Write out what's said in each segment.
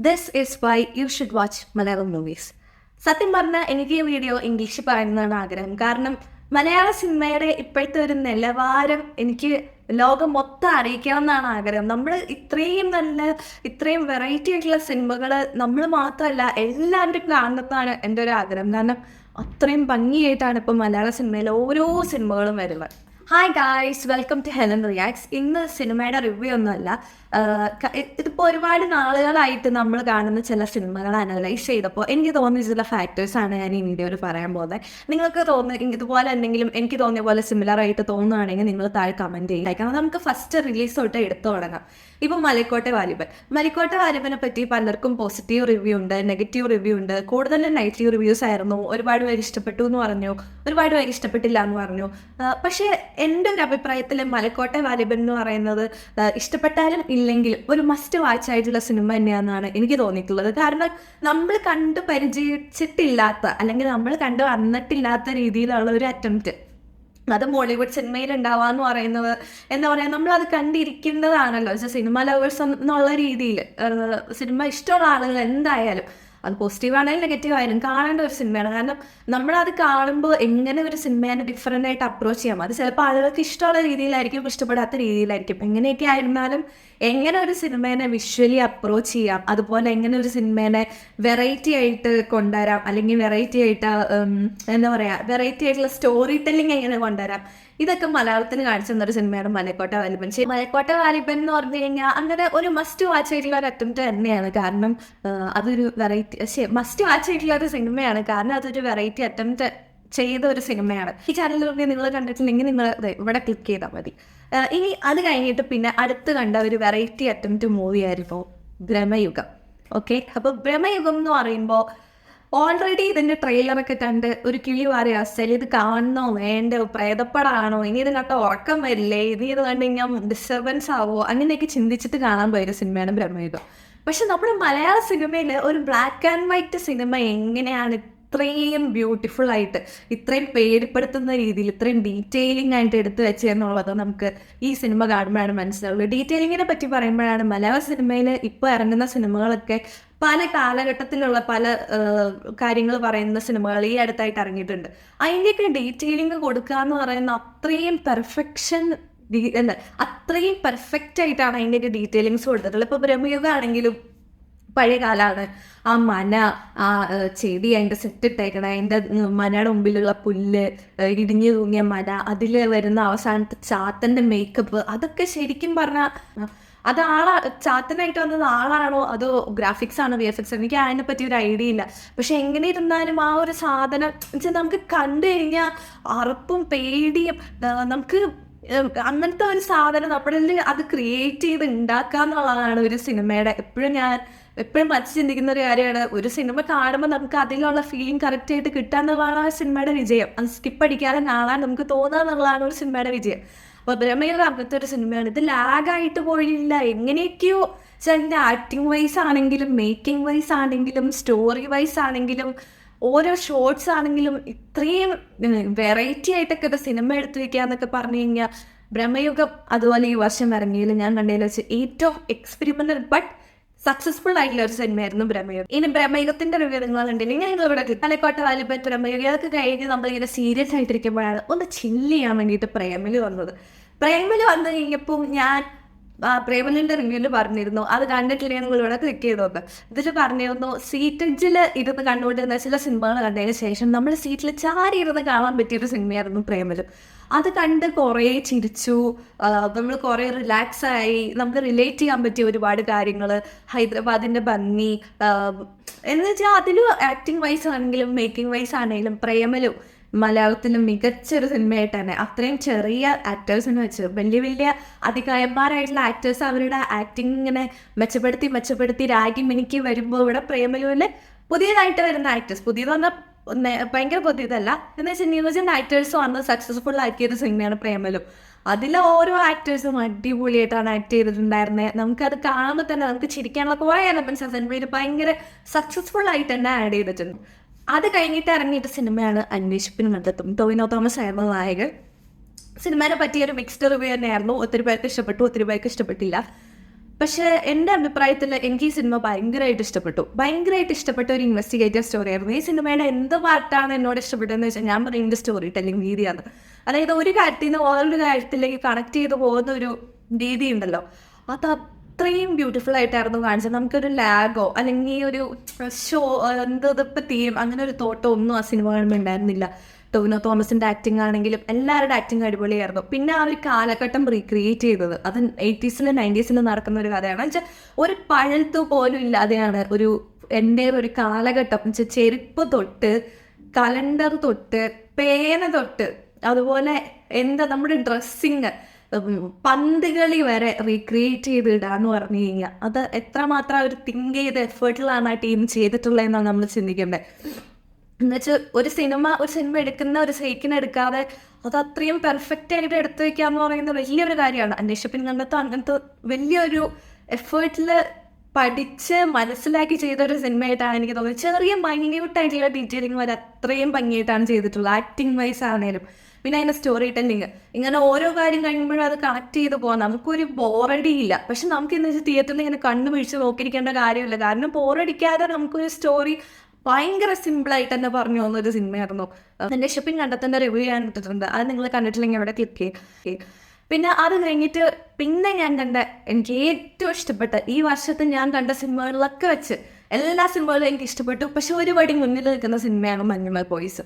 This is why you should watch Malayalam movies. സത്യം പറഞ്ഞാൽ എനിക്ക് ഈ വീഡിയോ ഇംഗ്ലീഷിൽ പറയുന്നതാണ് ആഗ്രഹം. കാരണം മലയാള സിനിമയുടെ ഇപ്പോഴത്തെ ഒരു നിലവാരം എനിക്ക് ലോകം മൊത്തം അറിയിക്കണം എന്നാണ് ആഗ്രഹം. നമ്മൾ ഇത്രയും നല്ല ഇത്രയും വെറൈറ്റി ആയിട്ടുള്ള സിനിമകൾ നമ്മൾ മാത്രമല്ല എല്ലാവരും കാണുന്നതാണ് എൻ്റെ ഒരു ആഗ്രഹം. കാരണം അത്രയും ഭംഗിയായിട്ടാണ് ഇപ്പം മലയാള സിനിമയിൽ ഓരോ സിനിമകളും വരുന്നത്. Hi guys, welcome to Helen reacts. ഇന്ന് സിനിമയുടെ റിവ്യൂ ഒന്നുമല്ല. ഇതിപ്പോൾ ഒരുപാട് നാളുകളായിട്ട് നമ്മൾ കാണുന്ന ചില സിനിമകൾ അനലൈസ് ചെയ്തപ്പോൾ എനിക്ക് തോന്നിയ ചില ഫാക്ടേഴ്സാണ് ഞാൻ ഈ വീഡിയോയിൽ പറയാൻ പോകുന്നത്. നിങ്ങൾക്ക് തോന്നുന്ന ഇതുപോലെ എന്തെങ്കിലും എനിക്ക് തോന്നിയ പോലെ സിമിലർ ആയിട്ട് തോന്നുകയാണെങ്കിൽ നിങ്ങൾ താഴെ കമൻറ്റ് ചെയ്യുക. കാരണം നമുക്ക് ഫസ്റ്റ് റിലീസ് തൊട്ട് എടുത്തു തുടങ്ങാം. ഇപ്പം മലക്കോട്ടെ വാലിബനെ പറ്റി പലർക്കും പോസിറ്റീവ് റിവ്യൂ ഉണ്ട്, നെഗറ്റീവ് റിവ്യൂ ഉണ്ട്. കൂടുതലും നെഗറ്റീവ് റിവ്യൂസ് ആയിരുന്നു. ഒരുപാട് പേര് ഇഷ്ടപ്പെട്ടു എന്ന് പറഞ്ഞു, ഒരുപാട് പേര് ഇഷ്ടപ്പെട്ടില്ല എന്ന് പറഞ്ഞു. പക്ഷേ എൻ്റെ ഒരു അഭിപ്രായത്തിൽ മലക്കോട്ടെ വാലിബൻ എന്ന് പറയുന്നത് ഇഷ്ടപ്പെട്ടാലും ഇല്ലെങ്കിലും ഒരു മസ്റ്റ് വാച്ച് ആയിട്ടുള്ള സിനിമ തന്നെയാണെന്നാണ് എനിക്ക് തോന്നിയിട്ടുള്ളത്. കാരണം നമ്മൾ കണ്ടു പരിചയിച്ചിട്ടില്ലാത്ത അല്ലെങ്കിൽ നമ്മൾ കണ്ടു വന്നിട്ടില്ലാത്ത രീതിയിലുള്ള ഒരു അറ്റംപ്റ്റ് അത് ബോളിവുഡ് സിനിമയിൽ ഉണ്ടാവാന്ന് പറയുന്നത് എന്താ പറയുക, നമ്മളത് കണ്ടിരിക്കുന്നതാണല്ലോ. സിനിമ ലവേഴ്സ് എന്നുള്ള രീതിയിൽ സിനിമ ഇഷ്ടമുള്ള ആളുകൾ എന്തായാലും അത് പോസിറ്റീവ് ആണെങ്കിലും നെഗറ്റീവ് ആയാലും കാണേണ്ട ഒരു സിനിമയാണ്. കാരണം നമ്മളത് കാണുമ്പോൾ എങ്ങനെ ഒരു സിനിമേനെ ഡിഫറൻ്റ് ആയിട്ട് അപ്രോച്ച് ചെയ്യാം. അത് ചിലപ്പോൾ ആളുകൾക്ക് ഇഷ്ടമുള്ള രീതിയിലായിരിക്കും, ഇഷ്ടപ്പെടാത്ത രീതിയിലായിരിക്കും. എങ്ങനെയൊക്കെ ആയിരുന്നാലും എങ്ങനെ ഒരു സിനിമേനെ വിഷ്വലി അപ്രോച്ച് ചെയ്യാം, അതുപോലെ എങ്ങനെ ഒരു സിനിമേനെ വെറൈറ്റി ആയിട്ട് കൊണ്ടുവരാം, അല്ലെങ്കിൽ വെറൈറ്റി ആയിട്ട് എന്താ പറയുക, വെറൈറ്റി ആയിട്ടുള്ള സ്റ്റോറി ടെല്ലിങ് എങ്ങനെ കൊണ്ടുവരാം, ഇതൊക്കെ മലയാളത്തിന് കാണിച്ചു തന്നൊരു സിനിമയാണ് മലക്കോട്ടെ വാലിബൻ. മലക്കോട്ടെ വാലിബൻ എന്ന് പറഞ്ഞു കഴിഞ്ഞാൽ അങ്ങനെ ഒരു മസ്റ്റ് വാച്ച് ആയിട്ടുള്ള ഒരു അറ്റംപ്റ്റ് തന്നെയാണ്. കാരണം അതൊരു വെറൈറ്റി മസ്റ്റ് വാച്ച് ആയിട്ടുള്ള ഒരു സിനിമയാണ്. കാരണം അതൊരു വെറൈറ്റി അറ്റംപ്റ്റ് ചെയ്ത ഒരു സിനിമയാണ്. ഈ ചാനലിലൊക്കെ നിങ്ങൾ കണ്ടിട്ടില്ലെങ്കിൽ നിങ്ങൾ ഇവിടെ ക്ലിക്ക് ചെയ്താൽ മതി. ഇനി അത് കഴിഞ്ഞിട്ട് പിന്നെ അടുത്ത് കണ്ട ഒരു വെറൈറ്റി അറ്റംപ്റ്റ് മൂവിയായിരുന്നു ബ്രഹ്മയുഗം. ഓക്കെ, അപ്പോൾ ബ്രഹ്മയുഗം എന്ന് പറയുമ്പോൾ ഓൾറെഡി ഇതിൻ്റെ ട്രെയിലറൊക്കെ കണ്ട് ഒരു കിളി വാറിയ അവസ്ഥയിൽ ഇത് കാണണോ വേണ്ടോ, പ്രേതപ്പടാണോ, ഇനി ഇത് കണ്ട ഉറക്കം വരില്ലേ, ഇത് കണ്ടു കഴിഞ്ഞാൽ ഡിസ്റ്റർബൻസ് ആവോ, അങ്ങനെയൊക്കെ ചിന്തിച്ചിട്ട് കാണാൻ പോയൊരു സിനിമയാണ് ബ്രഹ്മയുഗം. പക്ഷെ നമ്മുടെ മലയാള സിനിമയിൽ ഒരു ബ്ലാക്ക് ആൻഡ് വൈറ്റ് സിനിമ എങ്ങനെയാണ് ഇത്രയും ബ്യൂട്ടിഫുൾ ആയിട്ട്, ഇത്രയും പേടിപ്പെടുത്തുന്ന രീതിയിൽ, ഇത്രയും ഡീറ്റെയിലിംഗ് ആയിട്ട് എടുത്തു വെച്ചെന്നുള്ളത് നമുക്ക് ഈ സിനിമ കാണുമ്പോഴാണ് മനസ്സിലാവുള്ളൂ. ഡീറ്റെയിലിങ്ങിനെ പറ്റി പറയുമ്പോഴാണ് മലയാള സിനിമയിൽ ഇപ്പോൾ ഇറങ്ങുന്ന സിനിമകളൊക്കെ പല കാലഘട്ടത്തിലുള്ള പല കാര്യങ്ങൾ പറയുന്ന സിനിമകൾ ഈ അടുത്തായിട്ട് ഇറങ്ങിയിട്ടുണ്ട്. അതിൻ്റെയൊക്കെ ഡീറ്റെയിലിംഗ് കൊടുക്കുക എന്ന് പറയുന്ന അത്രയും പെർഫെക്ഷൻ അത്രയും പെർഫെക്റ്റ് ആയിട്ടാണ് അതിൻ്റെയൊക്കെ ഡീറ്റെയിലിങ്സ് കൊടുത്തിട്ടുള്ളത്. ഇപ്പോൾ ബ്രഹ്മയുഗം ആണെങ്കിലും പഴയ കാലമാണ്. ആ മന, ആ ചെടി, അതിൻ്റെ സെറ്റ് ഇട്ടേക്കണം, അതിൻ്റെ മനയുടെ മുമ്പിലുള്ള പുല്ല്, ഇടിഞ്ഞു തൂങ്ങിയ മന, അതിൽ വരുന്ന അവസാനത്തെ ചാത്തൻ്റെ മേക്കപ്പ്, അതൊക്കെ ശരിക്കും പറഞ്ഞാൽ അത് ചാത്തനായിട്ട് വന്നത് ആളാണോ അതോ ഗ്രാഫിക്സ് ആണോ VFX, എനിക്ക് അതിനെപ്പറ്റി ഒരു ഐഡിയ ഇല്ല. പക്ഷെ എങ്ങനെ ഇരുന്നാലും ആ ഒരു സാധനം വെച്ചാൽ നമുക്ക് കണ്ടു കഴിഞ്ഞാൽ അറപ്പും പേടിയും, നമുക്ക് അങ്ങനത്തെ ഒരു സാധനം നമ്മളിൽ അത് ക്രിയേറ്റ് ചെയ്ത് ഉണ്ടാക്കുക എന്നുള്ളതാണ് ഒരു സിനിമയുടെ എപ്പോഴും മനസ്സ് ചിന്തിക്കുന്ന ഒരു കാര്യമാണ്. ഒരു സിനിമ കാണുമ്പോൾ നമുക്ക് അതിലുള്ള ഫീലിംഗ് കറക്റ്റായിട്ട് കിട്ടുക എന്നുള്ളതാണ് ആ സിനിമയുടെ വിജയം. അത് സ്കിപ്പ് അടിക്കാതെ കാണാൻ നമുക്ക് തോന്നുക എന്നുള്ളതാണ് ഒരു സിനിമയുടെ വിജയം. അപ്പോൾ ബ്രഹ്മയുഗം അങ്ങനത്തെ ഒരു സിനിമയാണ്. ഇത് ലാഗായിട്ട് പോയില്ല, എങ്ങനെയൊക്കെയോ ഇതിൻ്റെ ആക്ടിങ് വൈസ് ആണെങ്കിലും മേക്കിംഗ് വൈസ് ആണെങ്കിലും സ്റ്റോറി വൈസ് ആണെങ്കിലും ഓരോ ഷോർട്സ് ആണെങ്കിലും ഇത്രയും വെറൈറ്റി ആയിട്ടൊക്കെ ഒരു സിനിമ എടുത്തു വയ്ക്കുക എന്നൊക്കെ പറഞ്ഞു കഴിഞ്ഞാൽ ബ്രഹ്മയുഗം അതുപോലെ ഈ വർഷം ഇറങ്ങിയതിൽ ഞാൻ കണ്ടതിൽ വെച്ച് ഏറ്റവും എക്സ്പെരിമെൻ്റൽ ബട്ട് സക്സസ്ഫുൾ ആയിട്ടുള്ള ഒരു സിനിമയായിരുന്നു ബ്രഹ്മയുഗം. ഇനി ബ്രഹ്മയുഗത്തിൻ്റെ റിവ്യൂ നിങ്ങൾ കണ്ടില്ലെങ്കിൽ ഞാൻ ഇവിടെ മലക്കോട്ടെ വാലിബൻ ബ്രഹ്മയുഗം അതൊക്കെ കഴിഞ്ഞ് നമ്മളിങ്ങനെ സീരിയസ് ആയിട്ടിരിക്കുമ്പോഴാണ് ഒന്ന് ചില്ല് ചെയ്യാൻ വേണ്ടിയിട്ട് പ്രേമലു വന്നത്. പ്രേമലു വന്നു കഴിഞ്ഞപ്പോൾ ഞാൻ പ്രേമലിൻ്റെ റിവ്യൂവിൽ പറഞ്ഞിരുന്നു, അത് കണ്ടിട്ടില്ലെങ്കിൽ നിങ്ങൾ ഇവിടെ ക്ലിക്ക് ചെയ്ത് നോക്കുക. ഇതിൽ പറഞ്ഞിരുന്നു സീറ്റെഡ്ജിൽ ഇരുന്ന് കണ്ടുകൊണ്ടിരുന്ന ചില സിനിമകൾ കണ്ടതിന് ശേഷം നമ്മൾ സീറ്റിൽ ചാരി ഇരുന്ന് കാണാൻ പറ്റിയൊരു സിനിമയായിരുന്നു പ്രേമലു. അത് കണ്ട് കുറേ ചിരിച്ചു, നമ്മൾ കുറേ റിലാക്സ് ആയി, നമുക്ക് റിലേറ്റ് ചെയ്യാൻ പറ്റിയ ഒരുപാട് കാര്യങ്ങൾ, ഹൈദരാബാദിൻ്റെ ഭംഗി എന്ന് വെച്ചാൽ അതിൽ ആക്ടിങ് വൈസ് ആണെങ്കിലും മേക്കിംഗ് വൈസ് ആണെങ്കിലും പ്രേമലു മലയാളത്തിലും മികച്ചൊരു സിനിമയായിട്ട് തന്നെ അത്രയും ചെറിയ ആക്ടേഴ്സിനെ വെച്ച് വലിയ വലിയ അതികായന്മാരായിട്ടുള്ള ആക്ടേഴ്സ് അവരുടെ ആക്ടിങ് ഇങ്ങനെ മെച്ചപ്പെടുത്തി രാഗി മിനിക്ക് വരുമ്പോൾ ഇവിടെ പ്രേമലുവിൽ പുതിയതായിട്ട് വരുന്ന ആക്ടേഴ്സ്, പുതിയതെന്ന് പറഞ്ഞാൽ ഭയങ്കര പുതിയതല്ല എന്ന് വെച്ചാൽ ന്യൂജൻ ആക്ടേഴ്സ് വന്ന് സക്സസ്ഫുൾ ആക്കിയൊരു സിനിമയാണ് പ്രേമലു. അതിലെ ഓരോ ആക്ടേഴ്സും അടിപൊളിയായിട്ടാണ് ആക്ട് ചെയ്തിട്ടുണ്ടായിരുന്നത്. നമുക്കത് കാണുമ്പോൾ തന്നെ നമുക്ക് ചിരിക്കാനുള്ള കുറേ എലമെന്റ്സ് സിനിമയിൽ ഭയങ്കര സക്സസ്ഫുൾ ആയിട്ട് തന്നെ ആഡ് ചെയ്തിട്ടുണ്ട്. അത് കഴിഞ്ഞിട്ട് ഇറങ്ങിയിട്ട് സിനിമയാണ് അന്വേഷിപ്പിന് കണ്ടെത്തും. ടോവിനോ തോമസ് ആയിരുന്നു നായകൻ. സിനിമേനെ പറ്റിയൊരു മിക്സ്ഡ് റിവ്യൂ തന്നെയായിരുന്നു. ഒത്തിരി പേർക്ക് ഇഷ്ടപ്പെട്ടു, ഒത്തിരി പേർക്ക് ഇഷ്ടപ്പെട്ടില്ല. പക്ഷേ എൻ്റെ അഭിപ്രായത്തിൽ എനിക്ക് ഈ സിനിമ ഭയങ്കരമായിട്ട് ഇഷ്ടപ്പെട്ട ഒരു ഇൻവെസ്റ്റിഗേറ്റീവ് സ്റ്റോറി ആയിരുന്നു. ഈ സിനിമയുടെ എന്ത് പാർട്ടാണ് എന്നോട് ഇഷ്ടപ്പെട്ടതെന്ന് വെച്ചാൽ ഞാൻ പറയുന്നത് സ്റ്റോറി ടെല്ലിംഗ് രീതിയാണ്. അതായത് ഒരു കാര്യത്തിൽ നിന്ന് വേറൊരു കാര്യത്തിലേക്ക് കണക്ട് ചെയ്ത് പോകുന്ന ഒരു രീതി ഉണ്ടല്ലോ, അത് അത്രയും ബ്യൂട്ടിഫുൾ ആയിട്ടായിരുന്നു കാണിച്ചത്. നമുക്കൊരു ലാഗോ അല്ലെങ്കിൽ ഒരു ഷോ എന്തതിപ്പോൾ തീം അങ്ങനെ ഒരു തോട്ടോ ഒന്നും ആ സിനിമ കാണുമ്പോൾ ഉണ്ടായിരുന്നില്ല. ടൊവിനോ തോമസിൻ്റെ ആക്ടിങ് ആണെങ്കിലും എല്ലാവരുടെ ആക്ടിങ് അടിപൊളിയായിരുന്നു. പിന്നെ ആ ഒരു കാലഘട്ടം റീക്രിയേറ്റ് ചെയ്തത് അത് 80s 90s നടക്കുന്ന ഒരു കഥയാണ്. വെച്ചാൽ ഒരു പഴത്തു പോലും ഇല്ലാതെയാണ് എൻ്റെ ഒരു കാലഘട്ടം വെച്ചാൽ ചെരുപ്പ് തൊട്ട് കലണ്ടർ തൊട്ട് പേന തൊട്ട് അതുപോലെ നമ്മുടെ ഡ്രസ്സിങ് പന്തുകളി വരെ റീക്രിയേറ്റ് ചെയ്തിടാന്ന് പറഞ്ഞു കഴിഞ്ഞാൽ അത് എത്രമാത്രം അവർ തിങ്ക് ചെയ്ത് എഫേർട്ടിലാണ് ആ ടീം ചെയ്തിട്ടുള്ളതെന്നാണ് നമ്മൾ ചിന്തിക്കേണ്ടത്. എന്നുവെച്ചാൽ ഒരു സിനിമ എടുക്കുന്ന ഒരു സൈക്കിനെ എടുക്കാതെ അത് അത്രയും പെർഫെക്റ്റ് ആയിട്ട് എടുത്തു വെക്കുക എന്ന് പറയുന്നത് വലിയൊരു കാര്യമാണ്. അന്വേഷണ കണ്ടെത്താൻ അങ്ങനത്തെ വലിയൊരു എഫേർട്ടിൽ പഠിച്ച് മനസ്സിലാക്കി ചെയ്തൊരു സിനിമയായിട്ടാണ് എനിക്ക് തോന്നുന്നത്. ചെറിയ മൈന്യൂട്ടായിട്ടുള്ള ഡീറ്റെയിലിംഗ് വരെ അത്രയും ഭംഗിയായിട്ടാണ് ചെയ്തിട്ടുള്ളത്, ആക്ടിങ് വൈസ് ആണെങ്കിലും. പിന്നെ അതിൻ്റെ സ്റ്റോറി ടെല്ലിങ് ഇങ്ങനെ ഓരോ കാര്യം കഴിയുമ്പോഴും അത് കണക്ട് ചെയ്ത് പോകാം. നമുക്കൊരു ബോറടിയില്ല. പക്ഷെ നമുക്ക് എന്ന് വെച്ചാൽ തിയേറ്ററിൽ ഇങ്ങനെ കണ്ണു പിടിച്ച് നോക്കിയിരിക്കേണ്ട കാര്യമില്ല. കാരണം ബോറടിക്കാതെ നമുക്കൊരു സ്റ്റോറി ഭയങ്കര സിമ്പിളായിട്ട് തന്നെ പറഞ്ഞു പോകുന്നൊരു സിനിമയായിരുന്നു. എൻ്റെ ഷിപ്പിംഗ് കണ്ടെത്തേണ്ട റിവ്യൂ ഞാൻ ഇട്ടിട്ടുണ്ട്, അത് നിങ്ങൾ കണ്ടിട്ടില്ലെങ്കിൽ അവിടെ ക്ലിക്ക് ചെയ്യും. പിന്നെ അത് കഴിഞ്ഞിട്ട് പിന്നെ ഞാൻ എനിക്ക് ഏറ്റവും ഇഷ്ടപ്പെട്ട ഈ വർഷത്തെ ഞാൻ കണ്ട സിനിമകളിലൊക്കെ വെച്ച് എല്ലാ സിനിമകളും എനിക്ക് ഇഷ്ടപ്പെട്ടു. പക്ഷെ ഒരു പടി മുന്നിൽ നിൽക്കുന്ന സിനിമയാണ് മഞ്ഞുമൽ ബോയ്സ്.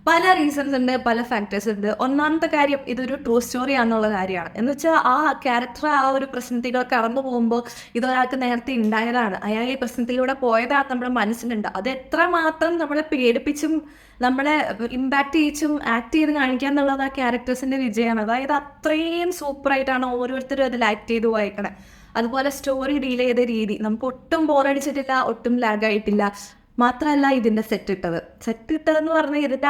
പല റീസൺസ് ഉണ്ട്, പല ഫാക്ടേഴ്സ് ഉണ്ട്. ഒന്നാമത്തെ കാര്യം ഇതൊരു ട്രൂ സ്റ്റോറി ആണെന്നുള്ള കാര്യമാണ്. എന്ന് വെച്ചാൽ ആ ക്യാരക്ടർ ആ ഒരു പ്രശ്നത്തിലൂടെ കടന്നു പോകുമ്പോൾ ഇതൊരാൾക്ക് നേരത്തെ ഉണ്ടായതാണ്, അയാൾ ഈ പ്രശ്നത്തിലൂടെ പോയതാണ് നമ്മുടെ മനസ്സിലുണ്ട്. അത് എത്രമാത്രം നമ്മളെ പേടിപ്പിച്ചും നമ്മളെ ഇമ്പാക്ട് ചെയ്യിച്ചും ആക്ട് ചെയ്ത് കാണിക്കുക എന്നുള്ളത് ആ ക്യാരക്ടേഴ്സിൻ്റെ വിജയമാണ്. അതായത് അത്രയും സൂപ്പറായിട്ടാണ് ഓരോരുത്തരും അതിൽ ആക്ട് ചെയ്ത് വായിക്കണേ. അതുപോലെ സ്റ്റോറി ഡീൽ ചെയ്ത രീതി നമുക്ക് ഒട്ടും ബോറടിച്ചിട്ടില്ല, ഒട്ടും ലാഗായിട്ടില്ല. മാത്രമല്ല ഇതിൻ്റെ സെറ്റ് ഇട്ടതെന്ന് പറഞ്ഞാൽ ഇതിൻ്റെ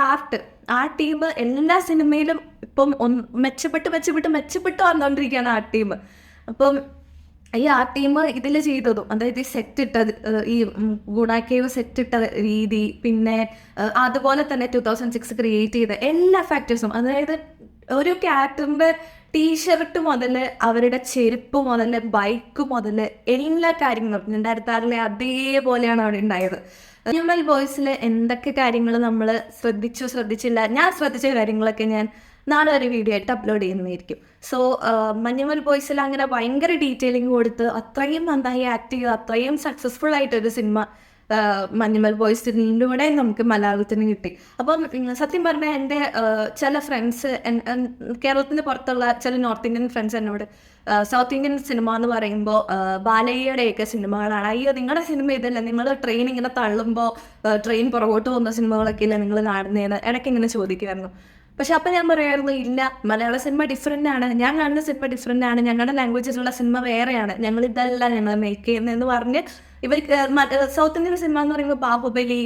ആ ടീം എല്ലാ സിനിമയിലും ഇപ്പം മെച്ചപ്പെട്ട് വന്നുകൊണ്ടിരിക്കുകയാണ് ആ ടീം. അപ്പം ഈ ആ ടീം ഇതിൽ ചെയ്തതും അതായത് സെറ്റ് ഇട്ടത്, ഈ ഗുണാക്കേവ് സെറ്റ് ഇട്ട രീതി, പിന്നെ അതുപോലെ തന്നെ 2006 ക്രിയേറ്റ് ചെയ്ത എല്ലാ ഫാക്ടേഴ്സും, അതായത് ഒരു ക്യാരക്ടറിൻ്റെ ടീഷർട്ട് മുതൽ അവരുടെ ചെരുപ്പ് മുതൽ ബൈക്ക് മുതൽ എല്ലാ കാര്യങ്ങളും 2006 അതേപോലെയാണ് അവിടെ ഉണ്ടായത്. മഞ്ഞുമൽ ബോയ്സിൽ എന്തൊക്കെ കാര്യങ്ങൾ നമ്മൾ ശ്രദ്ധിച്ചില്ല, ഞാൻ ശ്രദ്ധിച്ച കാര്യങ്ങളൊക്കെ ഞാൻ നാളെ ഒരു വീഡിയോ ആയിട്ട് അപ്ലോഡ് ചെയ്യുന്നതായിരിക്കും. സോ മഞ്ഞുമൽ ബോയ്സിൽ അങ്ങനെ ഭയങ്കര ഡീറ്റെയിലിംഗ് കൊടുത്ത് അത്രയും നന്നായി ആക്ട് ചെയ്ത് അത്രയും സക്സസ്ഫുൾ ആയിട്ടൊരു സിനിമ മഞ്ഞുമൽ ബോയ്സിലൂടെ നമുക്ക് മലയാളത്തിന് കിട്ടി. അപ്പം സത്യം പറഞ്ഞാൽ എൻ്റെ ചില ഫ്രണ്ട്സ്, കേരളത്തിന് പുറത്തുള്ള ചില നോർത്ത് ഇന്ത്യൻ ഫ്രണ്ട്സ് എന്നോട് സൗത്ത് ഇന്ത്യൻ സിനിമ എന്ന് പറയുമ്പോൾ ബാലയ്യയുടെയൊക്കെ സിനിമകളാണ്, അയ്യോ നിങ്ങളുടെ സിനിമ ഇതല്ല, നിങ്ങൾ ട്രെയിൻ ഇങ്ങനെ തള്ളുമ്പോൾ ട്രെയിൻ പുറകോട്ട് പോകുന്ന സിനിമകളൊക്കെ ഇല്ല നിങ്ങൾ കാണുന്നതെന്ന് ഇടയ്ക്ക് ഇങ്ങനെ ചോദിക്കുമായിരുന്നു. പക്ഷെ അപ്പം ഞാൻ പറയുമായിരുന്നു, ഇല്ല, മലയാള സിനിമ ഡിഫറെൻ്റ് ആണ്, ഞാൻ കാണുന്ന സിനിമ ഡിഫറെൻ്റ് ആണ്, ഞങ്ങളുടെ ലാംഗ്വേജിലുള്ള സിനിമ വേറെയാണ്, ഞങ്ങളിതല്ല ഞങ്ങൾ മേക്ക് ചെയ്യുന്നതെന്ന് പറഞ്ഞ് ഇവർക്ക് സൗത്ത് ഇന്ത്യൻ സിനിമ എന്ന് പറയുമ്പോൾ ബാഹുബലി,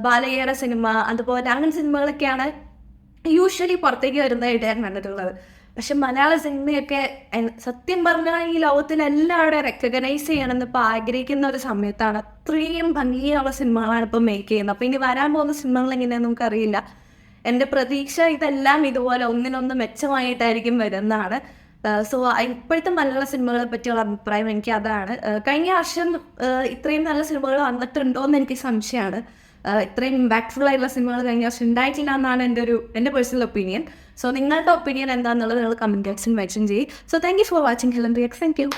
ബാലയ്യയുടെ സിനിമ, അതുപോലെ അങ്ങനെ സിനിമകളൊക്കെയാണ് യൂഷ്വലി പുറത്തേക്ക് വരുന്നതായിട്ട് ഞാൻ കണ്ടിട്ടുള്ളത്. പക്ഷെ മലയാള സിനിമയൊക്കെ സത്യം പറഞ്ഞാൽ ഈ ലോകത്തിലെല്ലാവരും റെക്കഗ്നൈസ് ചെയ്യണമെന്ന് ഇപ്പോൾ ആഗ്രഹിക്കുന്ന ഒരു സമയത്താണ്. അത്രയും ഭംഗിയുള്ള സിനിമകളാണ് ഇപ്പോൾ മേക്ക് ചെയ്യുന്നത്. അപ്പോൾ ഇനി വരാൻ പോകുന്ന സിനിമകൾ എങ്ങനെയാണെന്ന് നമുക്കറിയില്ല. എൻ്റെ പ്രതീക്ഷ ഇതെല്ലാം ഇതുപോലെ ഒന്നിനൊന്ന് മെച്ചമായിട്ടായിരിക്കും വരുന്നതാണ്. സോ ഇപ്പോഴത്തെ മലയാള സിനിമകളെ പറ്റിയുള്ള അഭിപ്രായം എനിക്ക് അതാണ്. കഴിഞ്ഞ വർഷം ഇത്രയും നല്ല സിനിമകൾ വന്നിട്ടുണ്ടോ എന്ന് എനിക്ക് സംശയമാണ്. ഇത്രയും ഇമ്പാക്ട്ഫുൾ ആയിട്ടുള്ള സിനിമകൾ കഴിഞ്ഞ വർഷം ഉണ്ടായിട്ടില്ല എന്നാണ് എൻ്റെ പേഴ്സണൽ ഒപ്പീനിയൻ. സോ നിങ്ങളുടെ ഒപ്പീനിയൻ എന്താണെന്നുള്ളത് നിങ്ങൾ കമൻറ്റ് ബോക്സിൽ മെൻഷൻ ചെയ്യും. So thank you for watching ഹിലൻ റിയാക്ട്സ്. Thank U.